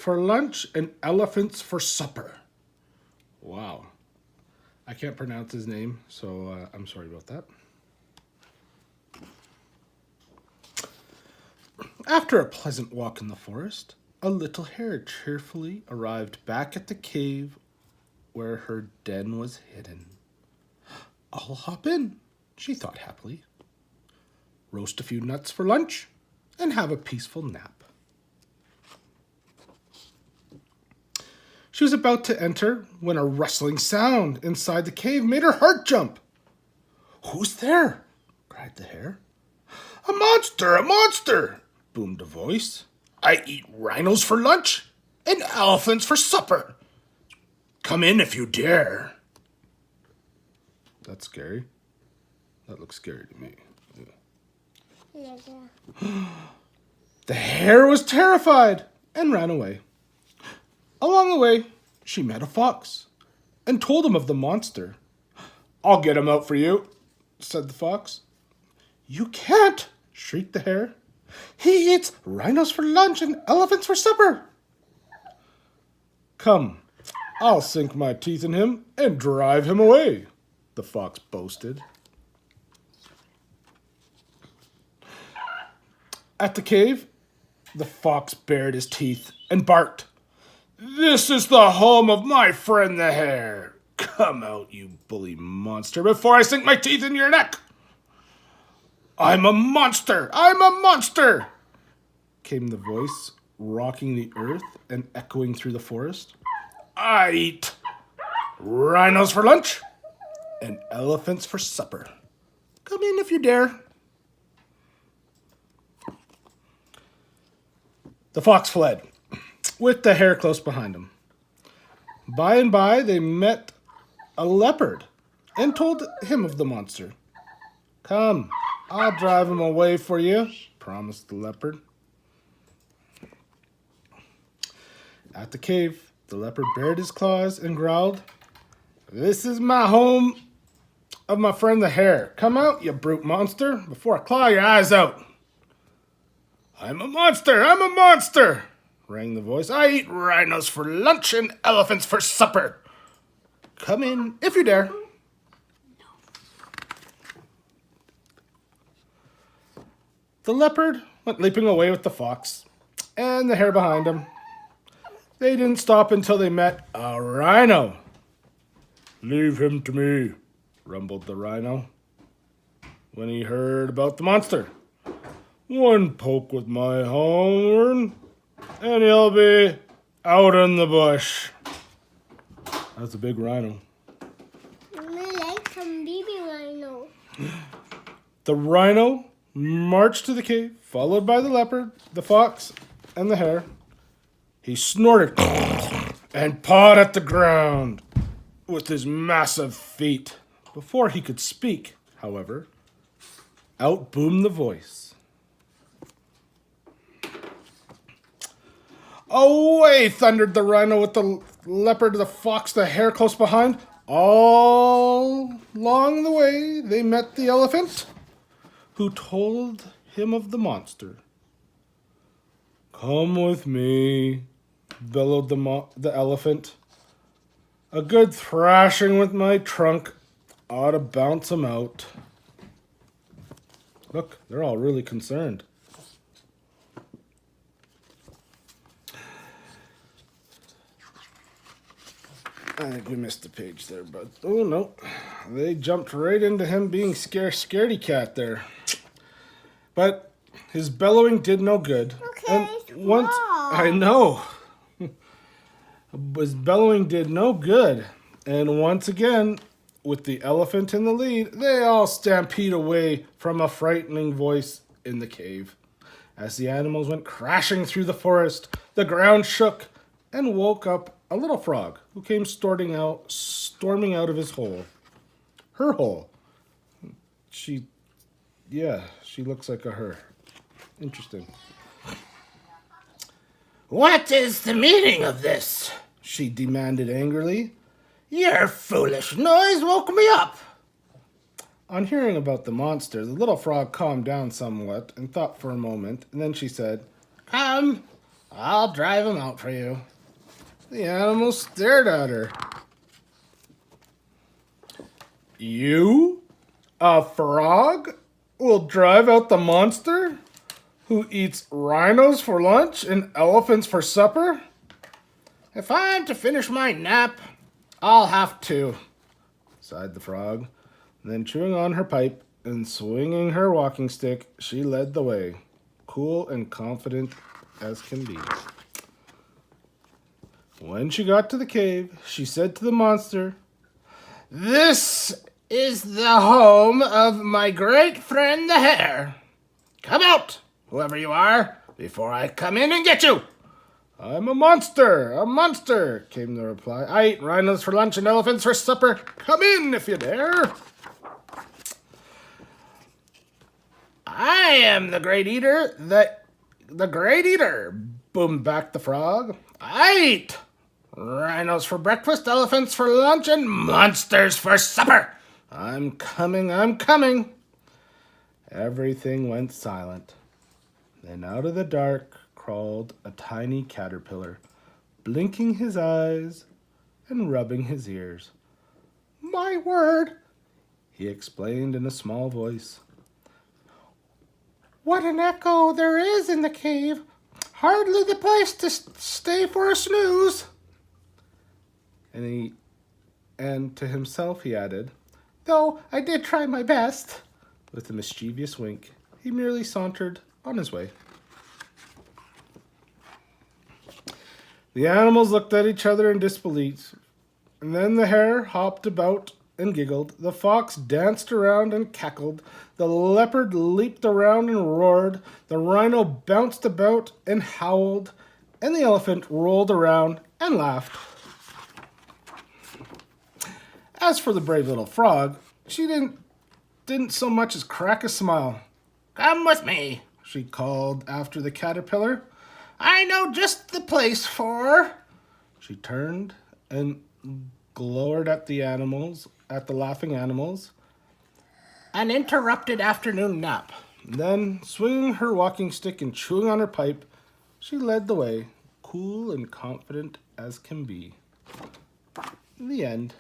for lunch and elephants for supper. Wow. I can't pronounce his name, so I'm sorry about that. After a pleasant walk in the forest, a little hare cheerfully arrived back at the cave where her den was hidden. I'll hop in, she thought happily. Roast a few nuts for lunch and have a peaceful nap. She was about to enter when a rustling sound inside the cave made her heart jump. "Who's there?" cried the hare. "A monster! A monster!" boomed a voice. "I eat rhinos for lunch and elephants for supper. Come in if you dare." That's scary. That looks scary to me. Yeah. The hare was terrified and ran away. Along the way, she met a fox and told him of the monster. "I'll get him out for you," said the fox. "You can't," shrieked the hare. "He eats rhinos for lunch and elephants for supper." "Come, I'll sink my teeth in him and drive him away," the fox boasted. At the cave, the fox bared his teeth and barked. "This is the home of my friend the hare. Come out, you bully monster, before I sink my teeth in your neck." "I'm a monster! I'm a monster!" came the voice, rocking the earth and echoing through the forest. "I eat rhinos for lunch and elephants for supper. Come in if you dare." The fox fled, with the hare close behind him. By and by, they met a leopard and told him of the monster. "Come, I'll drive him away for you," promised the leopard. At the cave, the leopard bared his claws and growled, "This is my home of my friend the hare. Come out, you brute monster, before I claw your eyes out." "I'm a monster! I'm a monster!" rang the voice. "I eat rhinos for lunch and elephants for supper. Come in if you dare." The leopard went leaping away with the fox and the hare behind him. They didn't stop until they met a rhino. "Leave him to me," rumbled the rhino when he heard about the monster. "One poke with my horn, and he'll be out in the bush." That's a big rhino. I like some baby rhino. The rhino marched to the cave, followed by the leopard, the fox, and the hare. He snorted and pawed at the ground with his massive feet. Before he could speak, however, out boomed the voice. "Away!" thundered the rhino with the leopard, the fox, the hare close behind. All along the way, they met the elephant, who told him of the monster. "Come with me," bellowed the elephant. "A good thrashing with my trunk ought to bounce him out." Look, they're all really concerned. I think we missed a page there, but oh no. They jumped right into him being scaredy cat there. But his bellowing did no good. Okay, And once I know. His bellowing did no good. And once again, with the elephant in the lead, they all stampede away from a frightening voice in the cave. As the animals went crashing through the forest, the ground shook and woke up a little frog who came storming out of his hole. Her hole. She looks like a her. Interesting. "What is the meaning of this?" she demanded angrily. "Your foolish noise woke me up." On hearing about the monster, the little frog calmed down somewhat and thought for a moment, and then she said, "Come, I'll drive him out for you. The animal stared at her. You, a frog, will drive out the monster who eats rhinos for lunch and elephants for supper? If I'm to finish my nap, I'll have to, sighed the frog. Then, chewing on her pipe and swinging her walking stick, she led the way, cool and confident as can be. When she got to the cave, she said to the monster, "This is the home of my great friend the hare. Come out, whoever you are, before I come in and get you." "I'm a monster," came the reply. "I eat rhinos for lunch and elephants for supper. Come in if you dare." "I am the great eater, the great eater," boomed back the frog. "I eat rhinos for breakfast, elephants for lunch, and monsters for supper. I'm coming. Everything went silent. Then out of the dark crawled a tiny caterpillar, blinking his eyes and rubbing his ears. "My word," he explained in a small voice. "What an echo there is in the cave. Hardly the place to stay for a snooze." And to himself he added, "Though I did try my best." With a mischievous wink, he merely sauntered on his way. The animals looked at each other in disbelief, and then the hare hopped about and giggled, the fox danced around and cackled, the leopard leaped around and roared, the rhino bounced about and howled, and the elephant rolled around and laughed. As for the brave little frog, she didn't so much as crack a smile. "Come with me," she called after the caterpillar. "I know just the place for—" She turned and glowered at the laughing animals. "An interrupted afternoon nap." Then, swinging her walking stick and chewing on her pipe, she led the way, cool and confident as can be. The end.